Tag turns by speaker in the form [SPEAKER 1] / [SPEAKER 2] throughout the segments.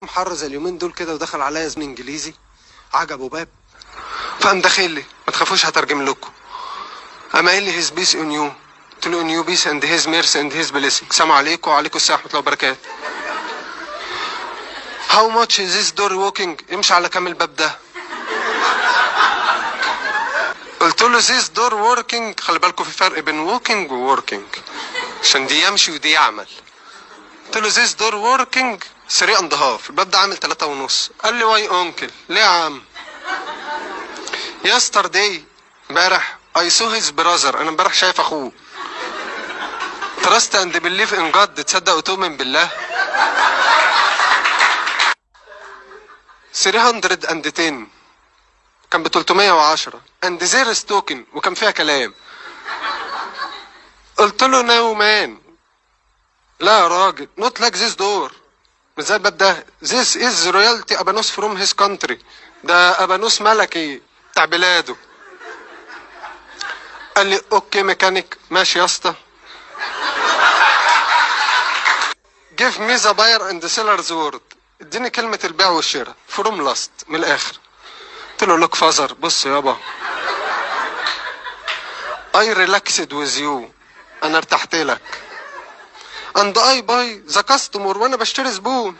[SPEAKER 1] محرز اليومين دول كده ودخل عليا زميل انجليزي عجبه باب، فقام داخل لي ما تخافوش هترجم لكم. قام قايل لي هيز بيس اون يو، قلت له اون يو بيس اند هيز ميرسي اند هيز بليسنج. سلام عليكم وعليكم السلام ورحمه الله وبركاته. هاو ماتش از ذيس دور ووكينج، يمشي على كام الباب ده؟ قلت له ذيس دور ووركينج، خلي بالكم في فرق بين ووكينج ووركينج عشان دي يمشي ودي يعمل. قلت له ذيس دور ووركينج 3 اند هاف، الباب ده عامل 3 ونص. قال لي واي انكل، ليه يا عم؟ يسترداي امبارح اي سو هيز براذر، انا امبارح شايف اخوه. تراست اند بليف ان جاد، تصدق وتؤمن بالله. 310 كان ب 310 اند زير ستوكن، وكان فيها كلام. قلت له نو مان، لا يا راجل، نوت لايك ذيس دور، مش زي الباب ده. ذيس از رويالتي ابانوس فروم هيز كونتري، ده ابانوس ملكي بتاع بلاده. قال لي اوكي ميكانيك، ماشي يا اسطى. جيف مي ذا باير اند سيلرز وورد، اديني كلمة البيع والشراء فروم لاست، من الاخر. قلت له لوك فازر، بص يابا، اي ريلاكسد ويز يو، انا ارتحت لك. اند اي باي ذا كاستمر، وانا بشتري زبون.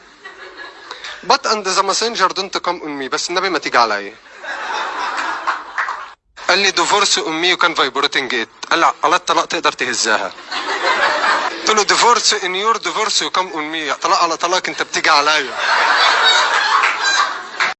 [SPEAKER 1] بات اند ذا ماسنجر دونت كم اون مي، بس النبي ما تيجي عليا. قال لي ديفورس اون مي وكان فايبريتنج ات، قال لي على الطلاق تقدر تهزها. قلت له ديفورس ان يور ديفورس وكم اون مي، طلاق على طلاق انت بتيجي عليا.